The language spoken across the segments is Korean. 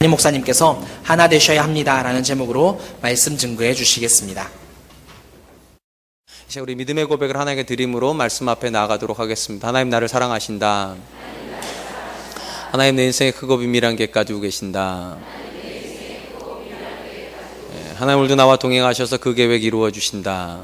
목사님께서 하나 되셔야 합니다라는 제목으로 말씀 증거해 주시겠습니다. 이제 우리 믿음의 고백을 하나님께 드림으로 말씀 앞에 나아가도록 하겠습니다. 하나님 나를 사랑하신다. 하나님 내 인생에 크고 비밀한 계획 가지고 계신다. 하나님 오늘도 나와 동행하셔서 그 계획 이루어 주신다.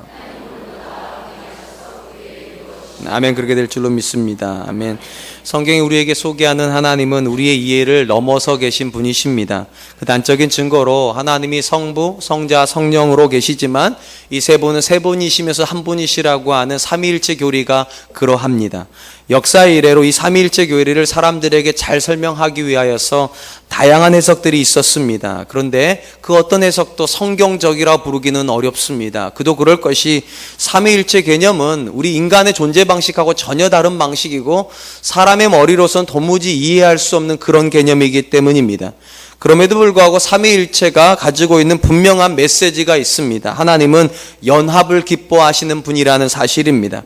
아멘. 그렇게 될 줄로 믿습니다. 아멘. 성경이 우리에게 소개하는 하나님은 우리의 이해를 넘어서 계신 분이십니다. 그 단적인 증거로 하나님이 성부, 성자, 성령으로 계시지만 이 세 분은 세 분이시면서 한 분이시라고 하는 삼위일체 교리가 그러합니다. 역사의 이래로 이 삼위일체 교리를 사람들에게 잘 설명하기 위하여서 다양한 해석들이 있었습니다. 그런데 그 어떤 해석도 성경적이라 부르기는 어렵습니다. 그도 그럴 것이 삼위일체 개념은 우리 인간의 존재 방식하고 전혀 다른 방식이고 사람의 머리로선 도무지 이해할 수 없는 그런 개념이기 때문입니다. 그럼에도 불구하고 삼위일체가 가지고 있는 분명한 메시지가 있습니다. 하나님은 연합을 기뻐하시는 분이라는 사실입니다.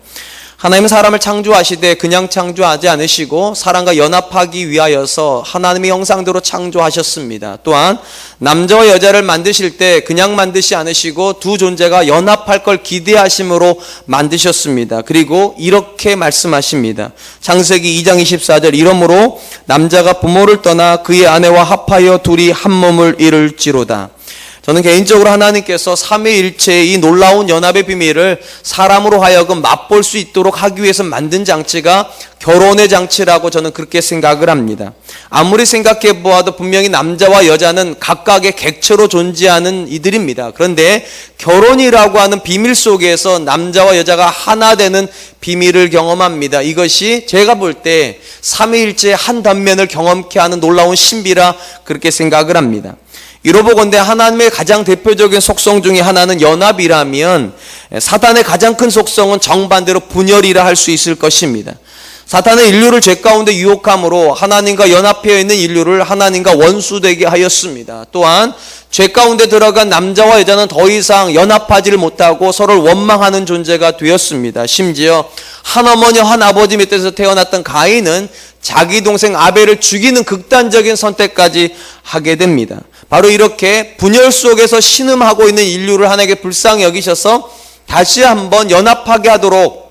하나님은 사람을 창조하시되 그냥 창조하지 않으시고 사람과 연합하기 위하여서 하나님의 형상대로 창조하셨습니다. 또한 남자와 여자를 만드실 때 그냥 만드시 않으시고 두 존재가 연합할 걸 기대하심으로 만드셨습니다. 그리고 이렇게 말씀하십니다. 창세기 2장 24절 이러므로 남자가 부모를 떠나 그의 아내와 합하여 둘이 한 몸을 이룰지로다. 저는 개인적으로 하나님께서 삼위일체의 이 놀라운 연합의 비밀을 사람으로 하여금 맛볼 수 있도록 하기 위해서 만든 장치가 결혼의 장치라고 저는 그렇게 생각을 합니다. 아무리 생각해 보아도 분명히 남자와 여자는 각각의 객체로 존재하는 이들입니다. 그런데 결혼이라고 하는 비밀 속에서 남자와 여자가 하나 되는 비밀을 경험합니다. 이것이 제가 볼 때 삼위일체의 한 단면을 경험케 하는 놀라운 신비라 그렇게 생각을 합니다. 이로보건대 하나님의 가장 대표적인 속성 중에 하나는 연합이라면 사탄의 가장 큰 속성은 정반대로 분열이라 할 수 있을 것입니다. 사탄은 인류를 죄 가운데 유혹함으로 하나님과 연합되어 있는 인류를 하나님과 원수되게 하였습니다. 또한 죄 가운데 들어간 남자와 여자는 더 이상 연합하지를 못하고 서로를 원망하는 존재가 되었습니다. 심지어 한 어머니 한 아버지 밑에서 태어났던 가인은 자기 동생 아벨을 죽이는 극단적인 선택까지 하게 됩니다. 바로 이렇게 분열 속에서 신음하고 있는 인류를 하나님께 불쌍히 여기셔서 다시 한번 연합하게 하도록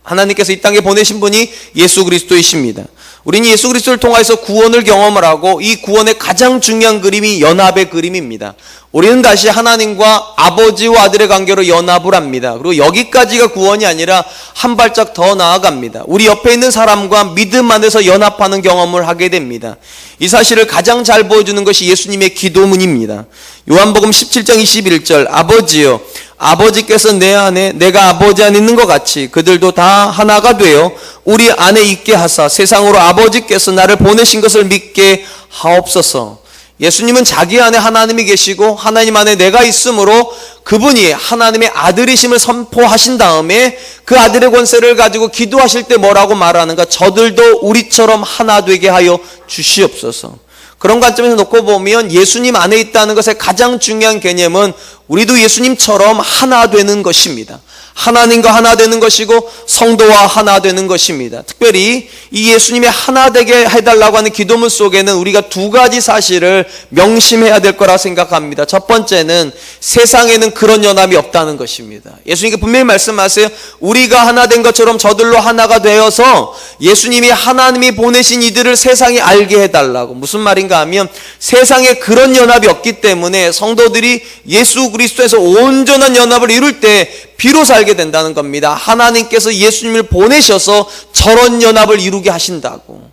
하나님께서 이 땅에 보내신 분이 예수 그리스도이십니다. 우리는 예수 그리스도를 통해서 구원을 경험을 하고 이 구원의 가장 중요한 그림이 연합의 그림입니다. 우리는 다시 하나님과 아버지와 아들의 관계로 연합을 합니다. 그리고 여기까지가 구원이 아니라 한 발짝 더 나아갑니다. 우리 옆에 있는 사람과 믿음 안에서 연합하는 경험을 하게 됩니다. 이 사실을 가장 잘 보여주는 것이 예수님의 기도문입니다. 요한복음 17장 21절 아버지여 아버지께서 내 안에 내가 아버지 안에 있는 것 같이 그들도 다 하나가 되어 우리 안에 있게 하사 세상으로 아버지께서 나를 보내신 것을 믿게 하옵소서. 예수님은 자기 안에 하나님이 계시고 하나님 안에 내가 있으므로 그분이 하나님의 아들이심을 선포하신 다음에 그 아들의 권세를 가지고 기도하실 때 뭐라고 말하는가? 저들도 우리처럼 하나 되게 하여 주시옵소서. 그런 관점에서 놓고 보면 예수님 안에 있다는 것의 가장 중요한 개념은 우리도 예수님처럼 하나 되는 것입니다. 하나님과 하나 되는 것이고 성도와 하나 되는 것입니다. 특별히 이 예수님이 하나 되게 해달라고 하는 기도문 속에는 우리가 두 가지 사실을 명심해야 될 거라 생각합니다. 첫 번째는 세상에는 그런 연합이 없다는 것입니다. 예수님께 분명히 말씀하세요. 우리가 하나 된 것처럼 저들로 하나가 되어서 예수님이 하나님이 보내신 이들을 세상에 알게 해달라고. 무슨 말인가 하면 세상에 그런 연합이 없기 때문에 성도들이 예수 그리스도에서 온전한 연합을 이룰 때 비로소 알게 된다는 겁니다. 하나님께서 예수님을 보내셔서 저런 연합을 이루게 하신다고.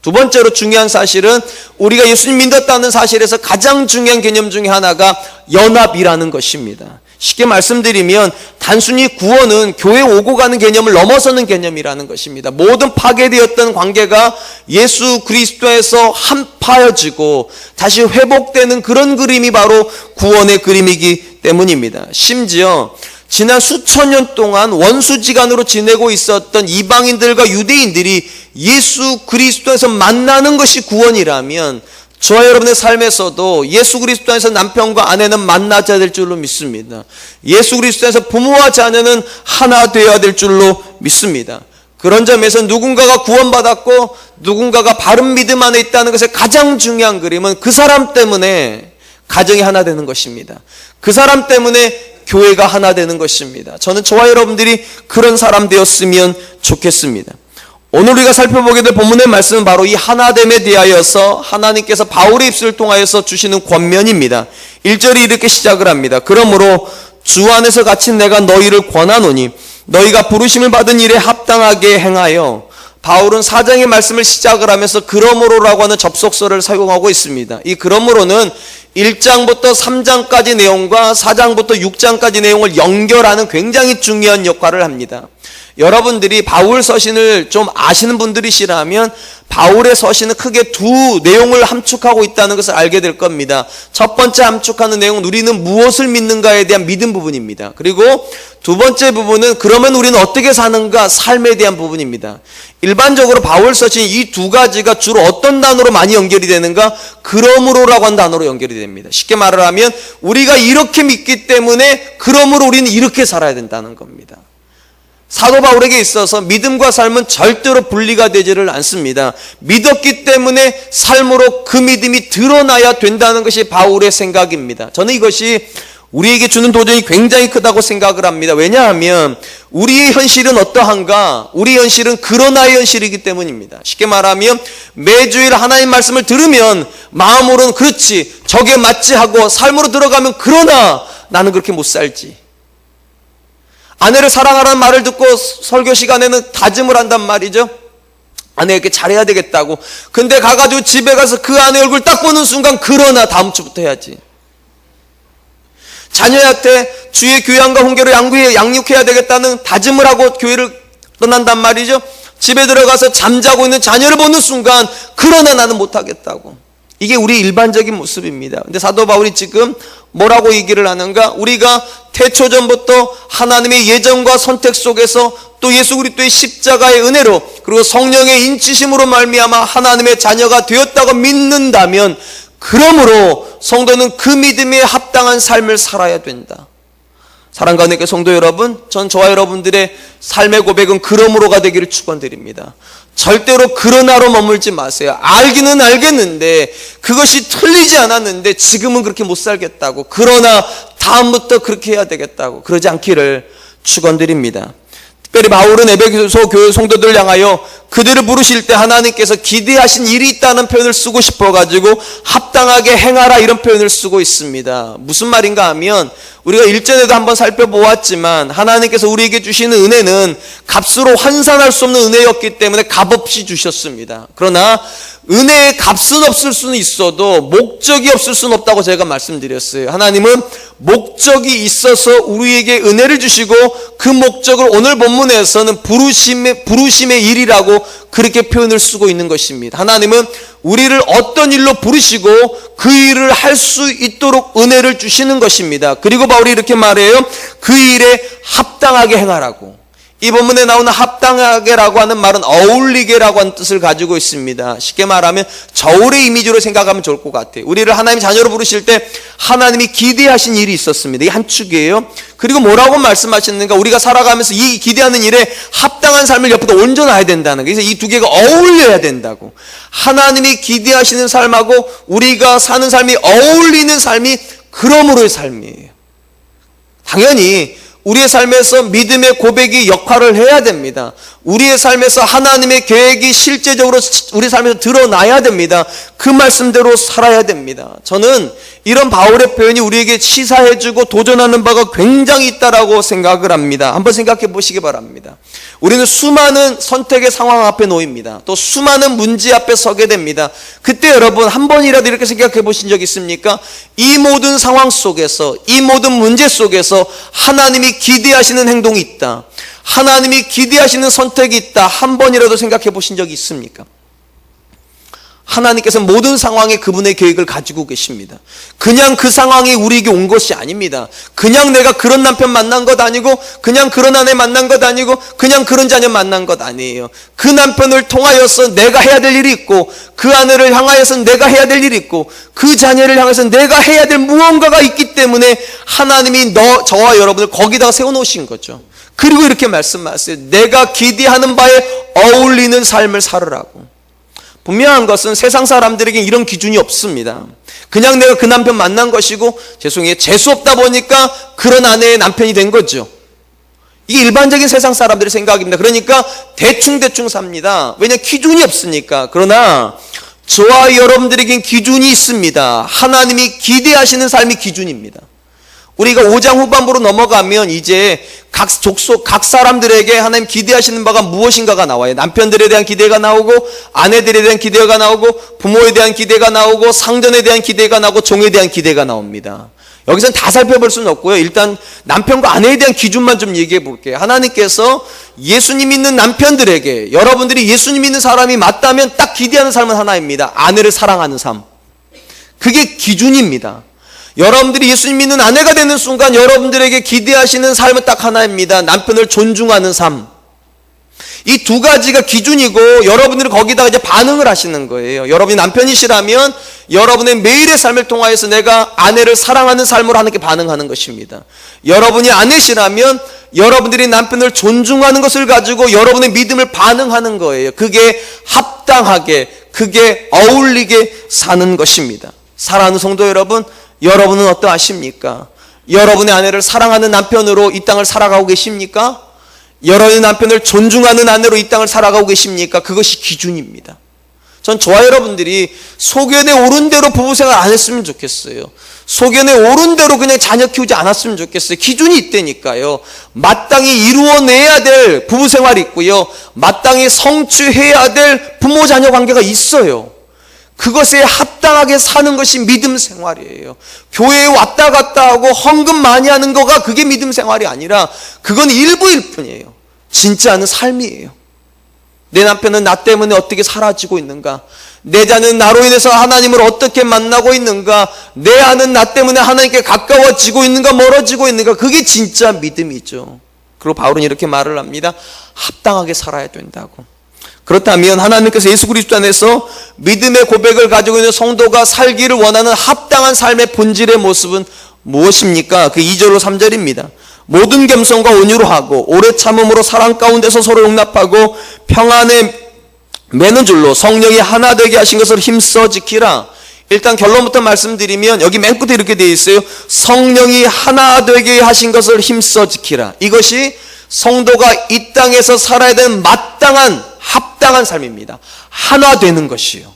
두 번째로 중요한 사실은 우리가 예수님 믿었다는 사실에서 가장 중요한 개념 중에 하나가 연합이라는 것입니다. 쉽게 말씀드리면 단순히 구원은 교회 오고 가는 개념을 넘어서는 개념이라는 것입니다. 모든 파괴되었던 관계가 예수 그리스도에서 한파여지고 다시 회복되는 그런 그림이 바로 구원의 그림이기 때문입니다. 심지어 지난 수천 년 동안 원수지간으로 지내고 있었던 이방인들과 유대인들이 예수 그리스도에서 만나는 것이 구원이라면 저와 여러분의 삶에서도 예수 그리스도 안에서 남편과 아내는 만나야 될 줄로 믿습니다. 예수 그리스도 안에서 부모와 자녀는 하나 되어야 될 줄로 믿습니다. 그런 점에서 누군가가 구원받았고 누군가가 바른 믿음 안에 있다는 것의 가장 중요한 그림은 그 사람 때문에 가정이 하나 되는 것입니다. 그 사람 때문에 교회가 하나 되는 것입니다. 저는 저와 여러분들이 그런 사람 되었으면 좋겠습니다. 오늘 우리가 살펴보게 될 본문의 말씀은 바로 이 하나됨에 대하여서 하나님께서 바울의 입술을 통하여서 주시는 권면입니다. 1절이 이렇게 시작을 합니다. 그러므로 주 안에서 갇힌 내가 너희를 권하노니 너희가 부르심을 받은 일에 합당하게 행하여. 바울은 4장의 말씀을 시작을 하면서 그러므로라고 하는 접속사를 사용하고 있습니다. 이 그러므로는 1장부터 3장까지 내용과 4장부터 6장까지 내용을 연결하는 굉장히 중요한 역할을 합니다. 여러분들이 바울 서신을 좀 아시는 분들이시라면 바울의 서신은 크게 두 내용을 함축하고 있다는 것을 알게 될 겁니다. 첫 번째 함축하는 내용은 우리는 무엇을 믿는가에 대한 믿음 부분입니다. 그리고 두 번째 부분은 그러면 우리는 어떻게 사는가, 삶에 대한 부분입니다. 일반적으로 바울 서신 이 두 가지가 주로 어떤 단어로 많이 연결이 되는가? 그러므로라고 하는 단어로 연결이 됩니다. 쉽게 말을 하면 우리가 이렇게 믿기 때문에 그러므로 우리는 이렇게 살아야 된다는 겁니다. 사도 바울에게 있어서 믿음과 삶은 절대로 분리가 되지를 않습니다. 믿었기 때문에 삶으로 그 믿음이 드러나야 된다는 것이 바울의 생각입니다. 저는 이것이 우리에게 주는 도전이 굉장히 크다고 생각을 합니다. 왜냐하면 우리의 현실은 어떠한가? 우리의 현실은 그러나의 현실이기 때문입니다. 쉽게 말하면 매주일 하나님 말씀을 들으면 마음으로는 그렇지, 저게 맞지 하고 삶으로 들어가면 그러나 나는 그렇게 못 살지. 아내를 사랑하라는 말을 듣고 설교 시간에는 다짐을 한단 말이죠. 아내에게 잘해야 되겠다고. 근데 가가지고 집에 가서 그 아내 얼굴 딱 보는 순간 그러나 다음 주부터 해야지. 자녀한테 주의 교양과 훈계로 양육해야 되겠다는 다짐을 하고 교회를 떠난단 말이죠. 집에 들어가서 잠자고 있는 자녀를 보는 순간 그러나 나는 못하겠다고. 이게 우리 일반적인 모습입니다. 근데 사도 바울이 지금 뭐라고 얘기를 하는가? 우리가 태초전부터 하나님의 예정과 선택 속에서 또 예수 그리스도의 십자가의 은혜로 그리고 성령의 인치심으로 말미암아 하나님의 자녀가 되었다고 믿는다면 그러므로 성도는 그 믿음에 합당한 삶을 살아야 된다. 사랑과 은혜의 성도 여러분, 전 저와 여러분들의 삶의 고백은 그러므로가 되기를 축원드립니다. 절대로 그러나로 머물지 마세요. 알기는 알겠는데 그것이 틀리지 않았는데 지금은 그렇게 못 살겠다고, 그러나 다음부터 그렇게 해야 되겠다고 그러지 않기를 축원드립니다. 특별히 바울은 에베소 교회 성도들을 향하여 그들을 부르실 때 하나님께서 기대하신 일이 있다는 표현을 쓰고 싶어가지고 합당하게 행하라 이런 표현을 쓰고 있습니다. 무슨 말인가 하면 우리가 일전에도 한번 살펴보았지만 하나님께서 우리에게 주시는 은혜는 값으로 환산할 수 없는 은혜였기 때문에 값없이 주셨습니다. 그러나 은혜의 값은 없을 수는 있어도 목적이 없을 수는 없다고 제가 말씀드렸어요. 하나님은 목적이 있어서 우리에게 은혜를 주시고 그 목적을 오늘 본문에서는 부르심의 일이라고 그렇게 표현을 쓰고 있는 것입니다. 하나님은 우리를 어떤 일로 부르시고 그 일을 할 수 있도록 은혜를 주시는 것입니다. 그리고 바울이 이렇게 말해요. 그 일에 합당하게 행하라고. 이 본문에 나오는 합당하게라고 하는 말은 어울리게라고 하는 뜻을 가지고 있습니다. 쉽게 말하면 저울의 이미지로 생각하면 좋을 것 같아요. 우리를 하나님 자녀로 부르실 때 하나님이 기대하신 일이 있었습니다. 이게 한 축이에요. 그리고 뭐라고 말씀하셨는가? 우리가 살아가면서 이 기대하는 일에 합당한 삶을 옆에다 얹어놔야 된다는 거예요. 그래서 이 두 개가 어울려야 된다고. 하나님이 기대하시는 삶하고 우리가 사는 삶이 어울리는 삶이 그러므로의 삶이에요. 당연히 우리의 삶에서 믿음의 고백이 역할을 해야 됩니다. 우리의 삶에서 하나님의 계획이 실제적으로 우리 삶에서 드러나야 됩니다. 그 말씀대로 살아야 됩니다. 저는 이런 바울의 표현이 우리에게 시사해주고 도전하는 바가 굉장히 있다라고 생각을 합니다. 한번 생각해 보시기 바랍니다. 우리는 수많은 선택의 상황 앞에 놓입니다. 또 수많은 문제 앞에 서게 됩니다. 그때 여러분 한 번이라도 이렇게 생각해 보신 적 있습니까? 이 모든 상황 속에서, 이 모든 문제 속에서 하나님이 기대하시는 행동이 있다, 하나님이 기대하시는 선택이 있다, 한 번이라도 생각해 보신 적이 있습니까? 하나님께서 모든 상황에 그분의 계획을 가지고 계십니다. 그냥 그 상황이 우리에게 온 것이 아닙니다. 그냥 내가 그런 남편 만난 것 아니고, 그냥 그런 아내 만난 것 아니고, 그냥 그런 자녀 만난 것 아니에요. 그 남편을 통하여서 내가 해야 될 일이 있고, 그 아내를 향하여서 내가 해야 될 일이 있고, 그 자녀를 향해서 내가 해야 될 무언가가 있기 때문에 하나님이 저와 여러분을 거기다가 세워놓으신 거죠. 그리고 이렇게 말씀하세요. 내가 기대하는 바에 어울리는 삶을 살으라고. 분명한 것은 세상 사람들에게 이런 기준이 없습니다. 그냥 내가 그 남편 만난 것이고, 죄송해요, 재수없다 보니까 그런 아내의 남편이 된 거죠. 이게 일반적인 세상 사람들의 생각입니다. 그러니까 대충 삽니다. 왜냐하면 기준이 없으니까. 그러나 저와 여러분들에겐 기준이 있습니다. 하나님이 기대하시는 삶이 기준입니다. 우리가 5장 후반부로 넘어가면 이제 각 족속, 각 사람들에게 하나님 기대하시는 바가 무엇인가가 나와요. 남편들에 대한 기대가 나오고, 아내들에 대한 기대가 나오고, 부모에 대한 기대가 나오고, 상전에 대한 기대가 나오고, 종에 대한 기대가 나옵니다. 여기서는 다 살펴볼 수는 없고요. 일단 남편과 아내에 대한 기준만 좀 얘기해 볼게요. 하나님께서 예수님 믿는 남편들에게, 여러분들이 예수님 믿는 사람이 맞다면 딱 기대하는 삶은 하나입니다. 아내를 사랑하는 삶. 그게 기준입니다. 여러분들이 예수님 믿는 아내가 되는 순간 여러분들에게 기대하시는 삶은 딱 하나입니다. 남편을 존중하는 삶. 이 두 가지가 기준이고, 여러분들이 거기다가 이제 반응을 하시는 거예요. 여러분이 남편이시라면 여러분의 매일의 삶을 통하여서 내가 아내를 사랑하는 삶으로 하나님께 반응하는 것입니다. 여러분이 아내시라면 여러분들이 남편을 존중하는 것을 가지고 여러분의 믿음을 반응하는 거예요. 그게 합당하게, 그게 어울리게 사는 것입니다. 사랑하는 성도 여러분, 여러분은 어떠하십니까? 여러분의 아내를 사랑하는 남편으로 이 땅을 살아가고 계십니까? 여러분의 남편을 존중하는 아내로 이 땅을 살아가고 계십니까? 그것이 기준입니다. 전 저와 여러분들이 소견에 오른 대로 부부생활 안 했으면 좋겠어요. 소견에 오른 대로 그냥 자녀 키우지 않았으면 좋겠어요. 기준이 있다니까요. 마땅히 이루어내야 될 부부생활이 있고요, 마땅히 성취해야 될 부모 자녀 관계가 있어요. 그것에 합당하게 사는 것이 믿음 생활이에요. 교회에 왔다 갔다 하고 헌금 많이 하는 거가 그게 믿음 생활이 아니라 그건 일부일 뿐이에요. 진짜는 삶이에요. 내 남편은 나 때문에 어떻게 사라지고 있는가? 내 자는 나로 인해서 하나님을 어떻게 만나고 있는가? 내 아는 나 때문에 하나님께 가까워지고 있는가, 멀어지고 있는가? 그게 진짜 믿음이죠. 그리고 바울은 이렇게 말을 합니다. 합당하게 살아야 된다고. 그렇다면 하나님께서 예수 그리스도 안에서 믿음의 고백을 가지고 있는 성도가 살기를 원하는 합당한 삶의 본질의 모습은 무엇입니까? 그 2절로 3절입니다. 모든 겸손과 온유로 하고 오래 참음으로 사랑 가운데서 서로 용납하고 평안에 매는 줄로 성령이 하나 되게 하신 것을 힘써 지키라. 일단 결론부터 말씀드리면 여기 맨 끝에 이렇게 되어 있어요. 성령이 하나 되게 하신 것을 힘써 지키라. 이것이 성도가 이 땅에서 살아야 되는 마땅한 합당한 삶입니다. 하나 되는 것이요.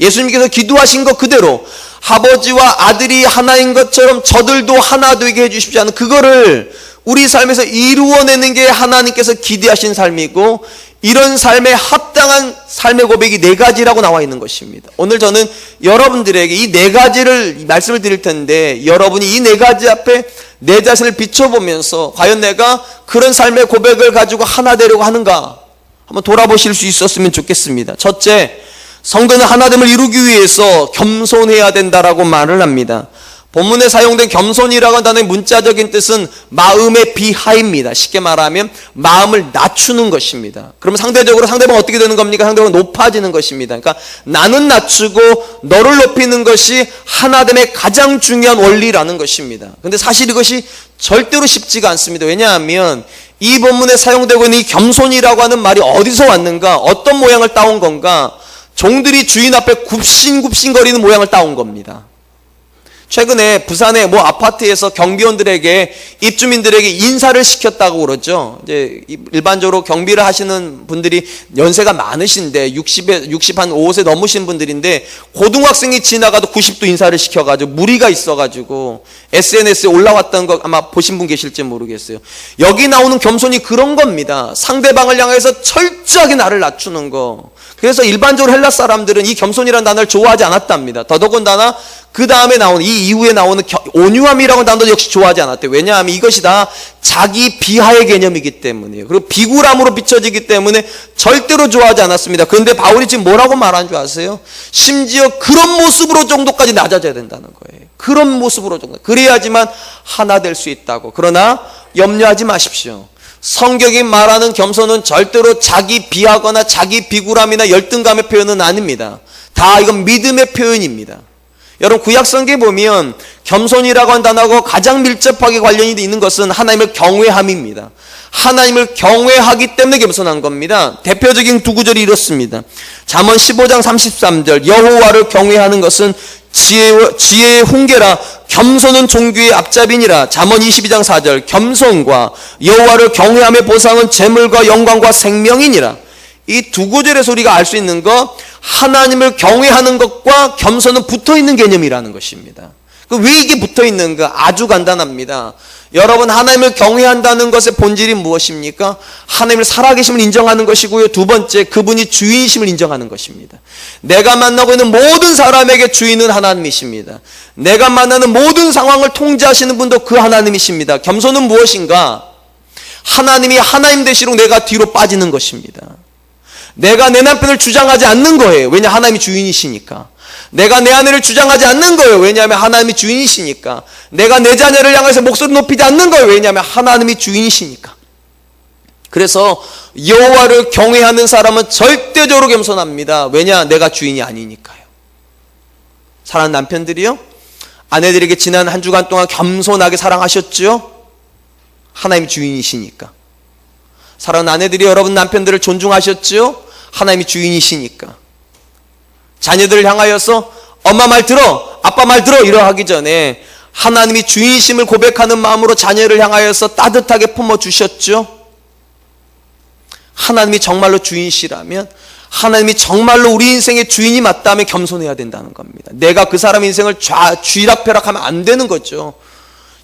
예수님께서 기도하신 것 그대로 아버지와 아들이 하나인 것처럼 저들도 하나 되게 해주십시오 하는 그거를 우리 삶에서 이루어내는 게 하나님께서 기대하신 삶이고, 이런 삶에 합당한 삶의 고백이 4가지라고 나와 있는 것입니다. 오늘 저는 여러분들에게 이 4가지를 말씀을 드릴 텐데, 여러분이 이 4가지 앞에 내 자신을 비춰보면서 과연 내가 그런 삶의 고백을 가지고 하나 되려고 하는가 한번 돌아보실 수 있었으면 좋겠습니다. 첫째, 성도는 하나됨을 이루기 위해서 겸손해야 된다라고 말을 합니다. 본문에 사용된 겸손이라고 하는 단어의 문자적인 뜻은 마음의 비하입니다. 쉽게 말하면 마음을 낮추는 것입니다. 그러면 상대적으로 상대방 어떻게 되는 겁니까? 상대방은 높아지는 것입니다. 그러니까 나는 낮추고 너를 높이는 것이 하나됨의 가장 중요한 원리라는 것입니다. 그런데 사실 이것이 절대로 쉽지가 않습니다. 왜냐하면 이 본문에 사용되고 있는 이 겸손이라고 하는 말이 어디서 왔는가? 어떤 모양을 따온 건가? 종들이 주인 앞에 굽신굽신거리는 모양을 따온 겁니다. 최근에 부산의 뭐 아파트에서 경비원들에게, 입주민들에게 인사를 시켰다고 그러죠. 이제 일반적으로 경비를 하시는 분들이 연세가 많으신데 60 한 5세 넘으신 분들인데 고등학생이 지나가도 90도 인사를 시켜가지고 무리가 있어가지고 SNS에 올라왔던 거 아마 보신 분 계실지 모르겠어요. 여기 나오는 겸손이 그런 겁니다. 상대방을 향해서 철저하게 나를 낮추는 거. 그래서 일반적으로 헬라 사람들은 이 겸손이라는 단어를 좋아하지 않았답니다. 더더군다나 그 다음에 나오는, 이 이후에 나오는 온유함이라는 단어도 역시 좋아하지 않았대요. 왜냐하면 이것이 다 자기 비하의 개념이기 때문이에요. 그리고 비굴함으로 비춰지기 때문에 절대로 좋아하지 않았습니다. 그런데 바울이 지금 뭐라고 말하는 줄 아세요? 심지어 그런 모습으로 정도까지 낮아져야 된다는 거예요. 그런 모습으로 정도. 그래야지만 하나 될 수 있다고. 그러나 염려하지 마십시오. 성경이 말하는 겸손은 절대로 자기 비하거나 자기 비굴함이나 열등감의 표현은 아닙니다. 다 이건 믿음의 표현입니다. 여러분 구약 성경에 보면 겸손이라고 한 단어가 가장 밀접하게 관련이 있는 것은 하나님을 경외함입니다. 하나님을 경외하기 때문에 겸손한 겁니다. 대표적인 두 구절이 이렇습니다. 잠언 15장 33절 여호와를 경외하는 것은 지혜의 훈계라 겸손은 종교의 앞잡이니라. 잠언 22장 4절 겸손과 여호와를 경외함의 보상은 재물과 영광과 생명이니라. 이 두 구절에서 우리가 알 수 있는 것, 하나님을 경외하는 것과 겸손은 붙어있는 개념이라는 것입니다. 왜 이게 붙어있는가? 아주 간단합니다. 여러분, 하나님을 경외한다는 것의 본질이 무엇입니까? 하나님을 살아계심을 인정하는 것이고요. 두 번째, 그분이 주인이심을 인정하는 것입니다. 내가 만나고 있는 모든 사람에게 주인은 하나님이십니다. 내가 만나는 모든 상황을 통제하시는 분도 그 하나님이십니다. 겸손은 무엇인가? 하나님이 하나님 되시록 내가 뒤로 빠지는 것입니다. 내가 내 남편을 주장하지 않는 거예요. 왜냐? 하나님이 주인이시니까. 내가 내 아내를 주장하지 않는 거예요. 왜냐하면 하나님이 주인이시니까. 내가 내 자녀를 향해서 목소리 높이지 않는 거예요. 왜냐하면 하나님이 주인이시니까. 그래서 여호와를 경외하는 사람은 절대적으로 겸손합니다. 왜냐? 내가 주인이 아니니까요. 사랑하는 남편들이요, 아내들에게 지난 한 주간 동안 겸손하게 사랑하셨죠? 하나님이 주인이시니까. 사랑하는 아내들이 여러분 남편들을 존중하셨죠? 하나님이 주인이시니까. 자녀들을 향하여서 엄마 말 들어, 아빠 말 들어 이러 하기 전에 하나님이 주인심을 고백하는 마음으로 자녀를 향하여서 따뜻하게 품어주셨죠? 하나님이 정말로 주인이시라면, 하나님이 정말로 우리 인생의 주인이 맞다면 겸손해야 된다는 겁니다. 내가 그 사람 인생을 쥐락펴락하면 안 되는 거죠.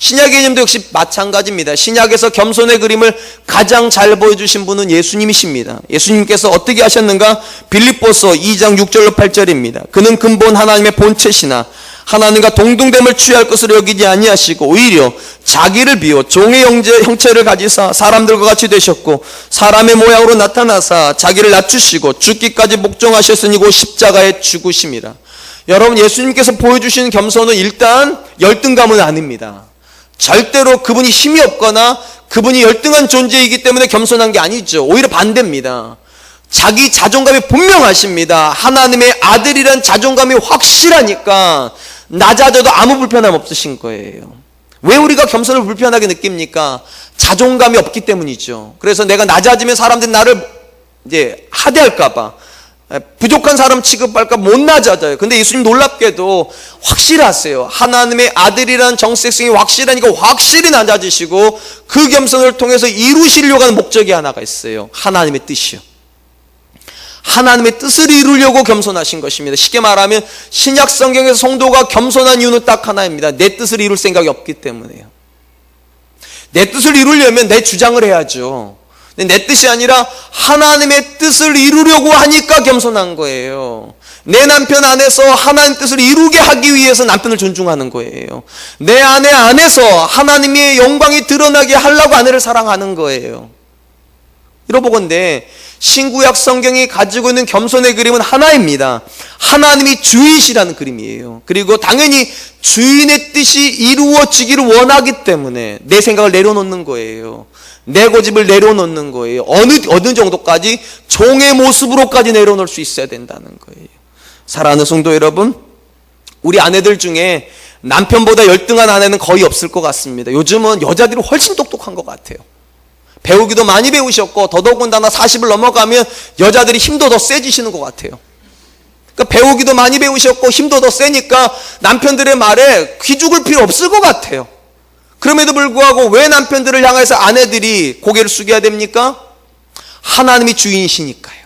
신약 개념도 역시 마찬가지입니다. 신약에서 겸손의 그림을 가장 잘 보여주신 분은 예수님이십니다. 예수님께서 어떻게 하셨는가? 빌립보서 2장 6절로 8절입니다. 그는 근본 하나님의 본체시나 하나님과 동등됨을 취할 것으로 여기지 아니하시고 오히려 자기를 비워 종의 형체를 가지사 사람들과 같이 되셨고 사람의 모양으로 나타나사 자기를 낮추시고 죽기까지 복종하셨으니 곧 십자가에 죽으심이라. 여러분, 예수님께서 보여주시는 겸손은 일단 열등감은 아닙니다. 절대로 그분이 힘이 없거나 그분이 열등한 존재이기 때문에 겸손한 게 아니죠. 오히려 반대입니다. 자기 자존감이 분명하십니다. 하나님의 아들이란 자존감이 확실하니까 낮아져도 아무 불편함 없으신 거예요. 왜 우리가 겸손을 불편하게 느낍니까? 자존감이 없기 때문이죠. 그래서 내가 낮아지면 사람들이 나를 이제 하대할까봐, 부족한 사람 취급할까 못 낮아져요. 근데 예수님 놀랍게도 확실하세요. 하나님의 아들이라는 정체성이 확실하니까 확실히 낮아지시고 그 겸손을 통해서 이루시려고 하는 목적이 하나가 있어요. 하나님의 뜻이요. 하나님의 뜻을 이루려고 겸손하신 것입니다. 쉽게 말하면 신약 성경에서 성도가 겸손한 이유는 딱 하나입니다. 내 뜻을 이룰 생각이 없기 때문에요. 내 뜻을 이루려면 내 주장을 해야죠. 내 뜻이 아니라 하나님의 뜻을 이루려고 하니까 겸손한 거예요. 내 남편 안에서 하나님 뜻을 이루게 하기 위해서 남편을 존중하는 거예요. 내 아내 안에서 하나님의 영광이 드러나게 하려고 아내를 사랑하는 거예요. 이러보건대 신구약 성경이 가지고 있는 겸손의 그림은 하나입니다. 하나님이 주인이시라는 그림이에요. 그리고 당연히 주인의 뜻이 이루어지기를 원하기 때문에 내 생각을 내려놓는 거예요. 내 고집을 내려놓는 거예요. 어느 정도까지? 종의 모습으로까지 내려놓을 수 있어야 된다는 거예요. 사랑하는 성도 여러분, 우리 아내들 중에 남편보다 열등한 아내는 거의 없을 것 같습니다. 요즘은 여자들이 훨씬 똑똑한 것 같아요. 배우기도 많이 배우셨고 더더군다나 40을 넘어가면 여자들이 힘도 더 세지시는 것 같아요. 그러니까 배우기도 많이 배우셨고 힘도 더 세니까 남편들의 말에 귀 죽을 필요 없을 것 같아요. 그럼에도 불구하고 왜 남편들을 향해서 아내들이 고개를 숙여야 됩니까? 하나님이 주인이시니까요.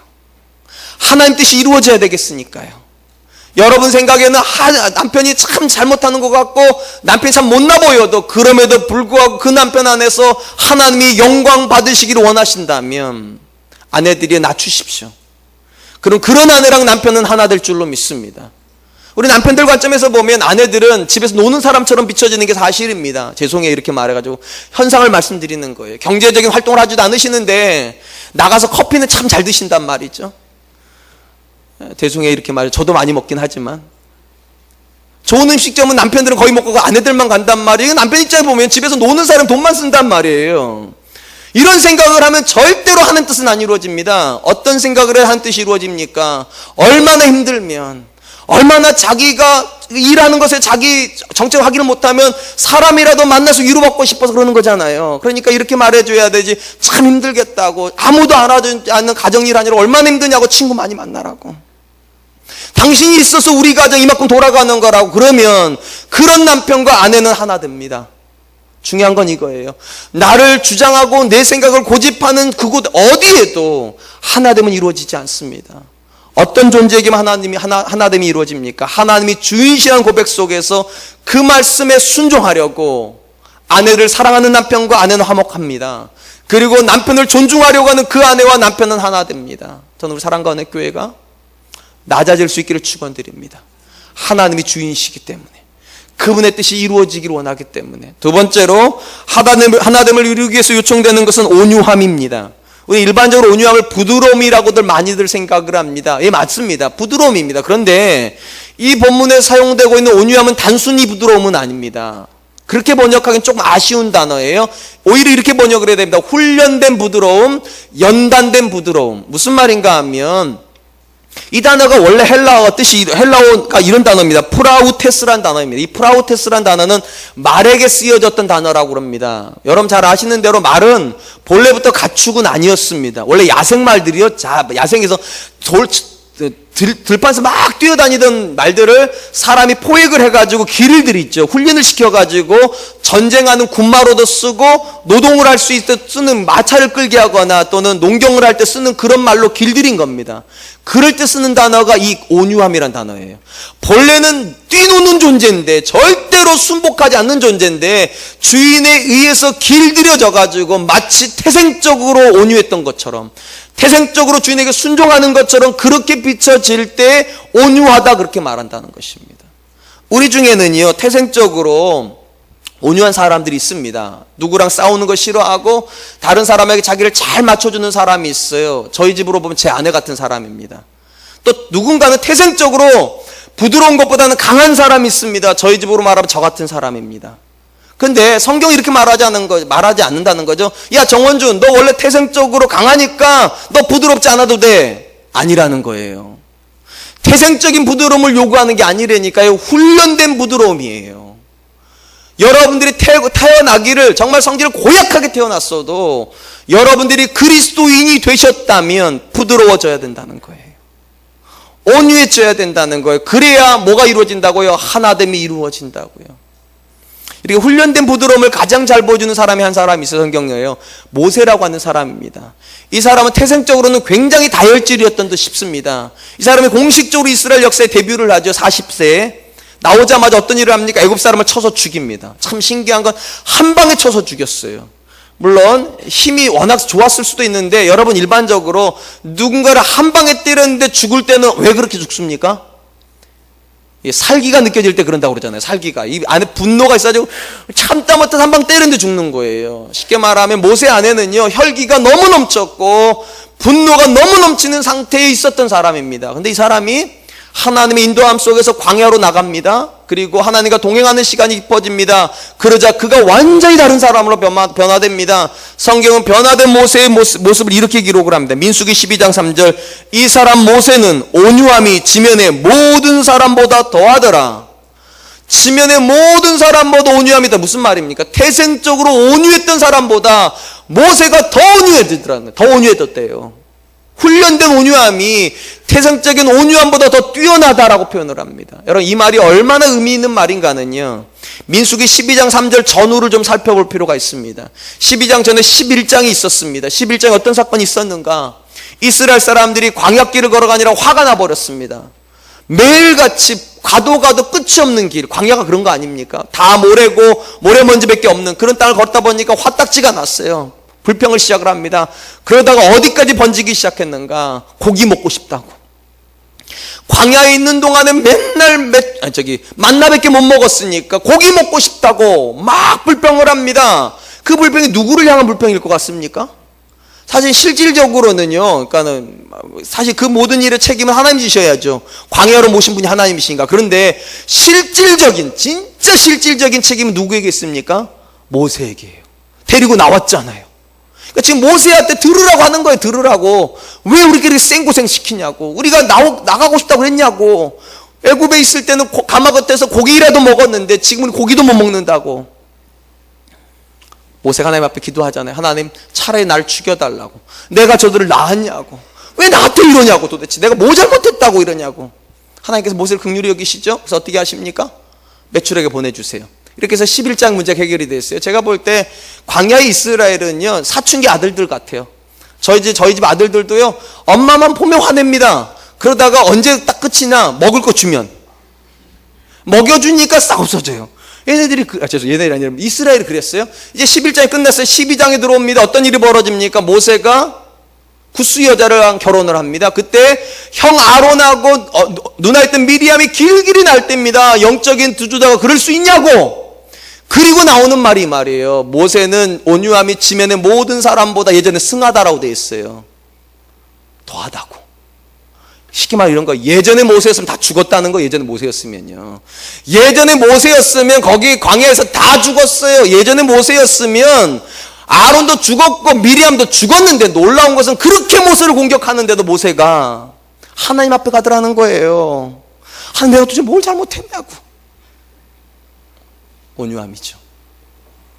하나님 뜻이 이루어져야 되겠으니까요. 여러분 생각에는 남편이 참 잘못하는 것 같고 남편이 참 못나 보여도 그럼에도 불구하고 그 남편 안에서 하나님이 영광 받으시기를 원하신다면 아내들이 낮추십시오. 그럼 그런 아내랑 남편은 하나 될 줄로 믿습니다. 우리 남편들 관점에서 보면 아내들은 집에서 노는 사람처럼 비춰지는 게 사실입니다. 죄송해요 이렇게 말해가지고 현상을 말씀드리는 거예요. 경제적인 활동을 하지도 않으시는데 나가서 커피는 참 잘 드신단 말이죠. 죄송해요 이렇게 말해요. 저도 많이 먹긴 하지만 좋은 음식점은 남편들은 거의 못 가고 아내들만 간단 말이에요. 남편 입장에 보면 집에서 노는 사람 돈만 쓴단 말이에요. 이런 생각을 하면 절대로 하는 뜻은 안 이루어집니다. 어떤 생각을 해야 하는 뜻이 이루어집니까? 얼마나 힘들면, 얼마나 자기가 일하는 것에 자기 정체를 확인을 못하면 사람이라도 만나서 위로받고 싶어서 그러는 거잖아요. 그러니까 이렇게 말해줘야 되지. 참 힘들겠다고. 아무도 알아주지 않는 가정일 아니라 얼마나 힘드냐고. 친구 많이 만나라고. 당신이 있어서 우리 가정 이만큼 돌아가는 거라고. 그러면 그런 남편과 아내는 하나 됩니다. 중요한 건 이거예요. 나를 주장하고 내 생각을 고집하는 그곳 어디에도 하나됨은 이루어지지 않습니다. 어떤 존재에게만 하나됨이 이루어집니까? 하나님이 주인이시라는 고백 속에서 그 말씀에 순종하려고 아내를 사랑하는 남편과 아내는 화목합니다. 그리고 남편을 존중하려고 하는 그 아내와 남편은 하나 됩니다. 저는 우리 사랑과 은혜 교회가 낮아질 수 있기를 축원드립니다. 하나님이 주인이시기 때문에, 그분의 뜻이 이루어지기를 원하기 때문에. 두 번째로 하나됨을 이루기 위해서 요청되는 것은 온유함입니다. 우리 일반적으로 온유함을 부드러움이라고들 많이들 생각을 합니다. 예, 맞습니다. 부드러움입니다. 그런데 이 본문에 사용되고 있는 온유함은 단순히 부드러움은 아닙니다. 그렇게 번역하기는 조금 아쉬운 단어예요. 오히려 이렇게 번역을 해야 됩니다. 훈련된 부드러움, 연단된 부드러움. 무슨 말인가 하면 이 단어가 원래 헬라어가 이런 단어입니다. 프라우테스란 단어입니다. 이 프라우테스란 단어는 말에게 쓰여졌던 단어라고 그럽니다. 여러분 잘 아시는 대로 말은 본래부터 가축은 아니었습니다. 원래 야생말들이요. 야생에서 들판에서 막 뛰어다니던 말들을 사람이 포획을 해가지고 길을 들이죠. 훈련을 시켜가지고 전쟁하는 군마로도 쓰고 노동을 할 수 있도록 쓰는 마차를 끌게 하거나 또는 농경을 할 때 쓰는 그런 말로 길들인 겁니다. 그럴 때 쓰는 단어가 이 온유함이란 단어예요. 본래는 뛰노는 존재인데 절대로 순복하지 않는 존재인데 주인에 의해서 길들여져 가지고 마치 태생적으로 온유했던 것처럼, 태생적으로 주인에게 순종하는 것처럼 그렇게 비춰질 때 온유하다 그렇게 말한다는 것입니다. 우리 중에는요 태생적으로 온유한 사람들이 있습니다. 누구랑 싸우는 거 싫어하고 다른 사람에게 자기를 잘 맞춰주는 사람이 있어요. 저희 집으로 보면 제 아내 같은 사람입니다. 또 누군가는 태생적으로 부드러운 것보다는 강한 사람이 있습니다. 저희 집으로 말하면 저 같은 사람입니다. 근데 성경이 이렇게 말하지 않는다는 거죠. 야 정원준, 너 원래 태생적으로 강하니까 너 부드럽지 않아도 돼. 아니라는 거예요. 태생적인 부드러움을 요구하는 게 아니라니까요. 훈련된 부드러움이에요. 여러분들이 태어나기를 정말 성질을 고약하게 태어났어도 여러분들이 그리스도인이 되셨다면 부드러워져야 된다는 거예요. 온유해져야 된다는 거예요. 그래야 뭐가 이루어진다고요? 하나됨이 이루어진다고요. 이렇게 훈련된 부드러움을 가장 잘 보여주는 사람이 한 사람이 있어요. 성경에요. 모세라고 하는 사람입니다. 이 사람은 태생적으로는 굉장히 다혈질이었던 듯 싶습니다. 이 사람이 공식적으로 이스라엘 역사에 데뷔를 하죠. 40세에. 나오자마자 어떤 일을 합니까? 애굽 사람을 쳐서 죽입니다. 참 신기한 건 한 방에 쳐서 죽였어요. 물론 힘이 워낙 좋았을 수도 있는데 여러분 일반적으로 누군가를 한 방에 때렸는데 죽을 때는 왜 그렇게 죽습니까? 살기가 느껴질 때 그런다고 그러잖아요. 살기가. 이 안에 분노가 있어가지고 참다 못해 한 방 때렸는데 죽는 거예요. 쉽게 말하면 모세 안에는요 혈기가 너무 넘쳤고 분노가 너무 넘치는 상태에 있었던 사람입니다. 근데 이 사람이 하나님의 인도함 속에서 광야로 나갑니다. 그리고 하나님과 동행하는 시간이 깊어집니다. 그러자 그가 완전히 다른 사람으로 변화됩니다. 성경은 변화된 모세의 모습을 이렇게 기록을 합니다. 민수기 12장 3절, 이 사람 모세는 온유함이 지면의 모든 사람보다 더하더라. 지면의 모든 사람보다 온유함이다. 무슨 말입니까? 태생적으로 온유했던 사람보다 모세가 더 온유해졌더라는 거예요. 더 온유해졌대요. 훈련된 온유함이 태생적인 온유함보다 더 뛰어나다라고 표현을 합니다. 여러분 이 말이 얼마나 의미 있는 말인가는요, 민수기 12장 3절 전후를 좀 살펴볼 필요가 있습니다. 12장 전에 11장이 있었습니다. 11장에 어떤 사건이 있었는가? 이스라엘 사람들이 광야길을 걸어가느라 화가 나버렸습니다. 매일같이 가도 끝이 없는 길, 광야가 그런 거 아닙니까? 다 모래고 모래먼지밖에 없는 그런 땅을 걷다 보니까 화딱지가 났어요. 불평을 시작을 합니다. 그러다가 어디까지 번지기 시작했는가? 고기 먹고 싶다고. 광야에 있는 동안에 맨날 만나밖에 못 먹었으니까 고기 먹고 싶다고 막 불평을 합니다. 그 불평이 누구를 향한 불평일 것 같습니까? 사실 실질적으로는요, 그러니까는 사실 그 모든 일의 책임은 하나님 지셔야죠. 광야로 모신 분이 하나님이신가. 그런데 진짜 실질적인 책임은 누구에게 있습니까? 모세에게요. 데리고 나왔잖아요. 그러니까 지금 모세한테 들으라고 하는 거예요. 들으라고. 왜 우리끼리 생고생 시키냐고. 우리가 나가고 싶다고 했냐고. 애굽에 있을 때는 가마 겉에서 고기라도 먹었는데 지금은 고기도 못 먹는다고. 모세가 하나님 앞에 기도하잖아요. 하나님, 차라리 날 죽여달라고. 내가 저들을 낳았냐고. 왜 나한테 이러냐고 도대체. 내가 뭐 잘못했다고 이러냐고. 하나님께서 모세를 긍휼히 여기시죠. 그래서 어떻게 하십니까? 메추라기 보내주세요. 이렇게 해서 11장 문제가 해결이 됐어요. 제가 볼 때 광야의 이스라엘은요, 사춘기 아들들 같아요. 저희 집 아들들도요, 엄마만 보면 화냅니다. 그러다가 언제 딱 끝이나 먹을 거 주면 먹여주니까 싹 없어져요. 얘네들이 아니라 이스라엘이 그랬어요. 이제 11장이 끝났어요. 12장에 들어옵니다. 어떤 일이 벌어집니까? 모세가 구스 여자랑 결혼을 합니다. 그때 형 아론하고 누나 있던 미리암이 길길이 날 때입니다. 영적인 두주자가 그럴 수 있냐고. 그리고 나오는 말이 이 말이에요. 모세는 온유함이 지면의 모든 사람보다 예전에 승하다라고 돼 있어요. 더하다고. 쉽게 말해 이런 거, 예전에 모세였으면 다 죽었다는 거. 예전에 모세였으면요. 예전에 모세였으면 거기 광야에서 다 죽었어요. 예전에 모세였으면 아론도 죽었고 미리암도 죽었는데, 놀라운 것은 그렇게 모세를 공격하는데도 모세가 하나님 앞에 가더라는 거예요. 하나님, 내가 도대체 뭘 잘못했냐고. 온유함이죠.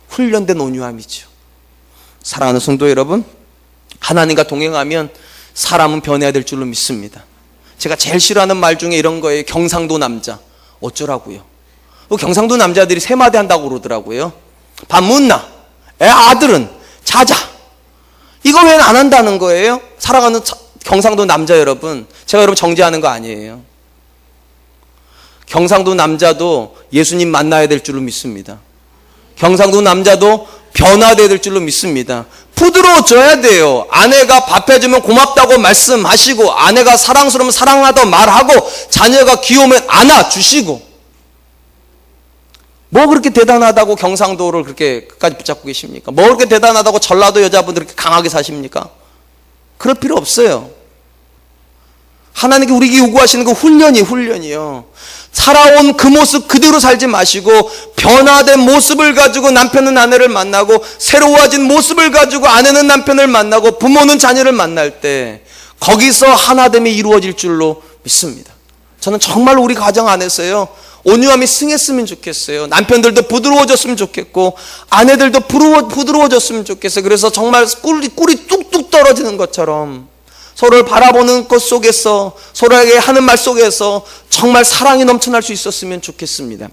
훈련된 온유함이죠. 사랑하는 성도 여러분, 하나님과 동행하면 사람은 변해야 될 줄로 믿습니다. 제가 제일 싫어하는 말 중에 이런 거예요. 경상도 남자 어쩌라고요. 경상도 남자들이 세 마디 한다고 그러더라고요. 밥 묻나? 아들은 자자. 이거 왜 안 한다는 거예요? 살아가는 경상도 남자 여러분, 제가 여러분 정죄하는 거 아니에요. 경상도 남자도 예수님 만나야 될 줄로 믿습니다. 경상도 남자도 변화돼야 될 줄로 믿습니다. 부드러워져야 돼요. 아내가 밥 해주면 고맙다고 말씀하시고, 아내가 사랑스러우면 사랑하다고 말하고, 자녀가 귀여우면 안아주시고. 뭐 그렇게 대단하다고 경상도를 그렇게 끝까지 붙잡고 계십니까? 뭐 그렇게 대단하다고 전라도 여자분들 그렇게 강하게 사십니까? 그럴 필요 없어요. 하나님께 우리에게 요구하시는 그 훈련이요. 살아온 그 모습 그대로 살지 마시고, 변화된 모습을 가지고 남편은 아내를 만나고, 새로워진 모습을 가지고 아내는 남편을 만나고, 부모는 자녀를 만날 때 거기서 하나됨이 이루어질 줄로 믿습니다. 저는 정말 우리 가정 안에서요, 온유함이 승했으면 좋겠어요. 남편들도 부드러워졌으면 좋겠고, 아내들도 부드러워졌으면 좋겠어요. 그래서 정말 꿀이 뚝뚝 떨어지는 것처럼 서로를 바라보는 것 속에서, 서로에게 하는 말 속에서 정말 사랑이 넘쳐날 수 있었으면 좋겠습니다.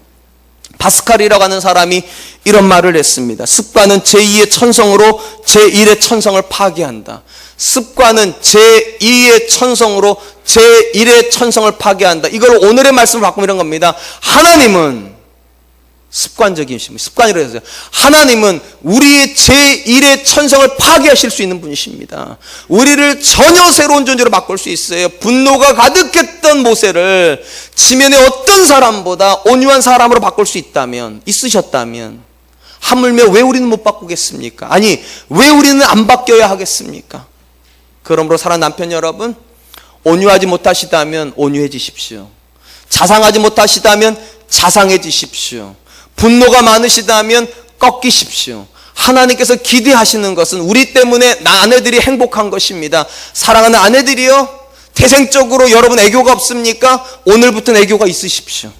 파스칼이라고 하는 사람이 이런 말을 했습니다. 습관은 제2의 천성으로 제1의 천성을 파괴한다. 습관은 제2의 천성으로 제1의 천성을 파괴한다. 이걸 오늘의 말씀을 바꾸면 이런 겁니다. 하나님은 습관적이십니다. 습관이라고 해서 하나님은 우리의 제1의 천성을 파괴하실 수 있는 분이십니다. 우리를 전혀 새로운 존재로 바꿀 수 있어요. 분노가 가득했던 모세를 지면의 어떤 사람보다 온유한 사람으로 바꿀 수 있으셨다면 하물며 왜 우리는 못 바꾸겠습니까? 아니, 왜 우리는 안 바뀌어야 하겠습니까? 그러므로 사랑하는 남편 여러분, 온유하지 못하시다면 온유해지십시오. 자상하지 못하시다면 자상해지십시오. 분노가 많으시다면 꺾이십시오. 하나님께서 기대하시는 것은 우리 때문에 아내들이 행복한 것입니다. 사랑하는 아내들이요, 태생적으로 여러분 애교가 없습니까? 오늘부터는 애교가 있으십시오.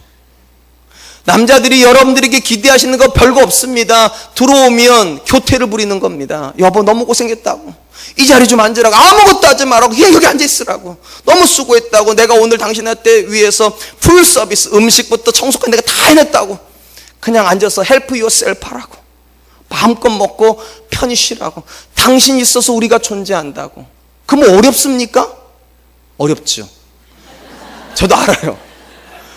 남자들이 여러분들에게 기대하시는 거 별거 없습니다. 들어오면 교태를 부리는 겁니다. 여보 너무 고생했다고, 이 자리 좀 앉으라고, 아무것도 하지 말라고, 그냥 여기 앉아있으라고, 너무 수고했다고, 내가 오늘 당신한테 위해서 풀 서비스, 음식부터 청소까지 내가 다 해냈다고, 그냥 앉아서 help yourself 하라고, 마음껏 먹고 편히 쉬라고, 당신이 있어서 우리가 존재한다고. 그럼 어렵습니까? 어렵죠. 저도 알아요.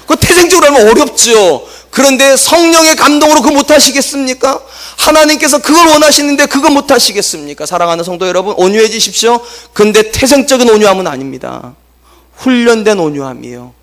그거 태생적으로 하면 어렵죠. 그런데 성령의 감동으로 그거 못하시겠습니까? 하나님께서 그걸 원하시는데 그거 못하시겠습니까? 사랑하는 성도 여러분, 온유해지십시오. 근데 태생적인 온유함은 아닙니다. 훈련된 온유함이요,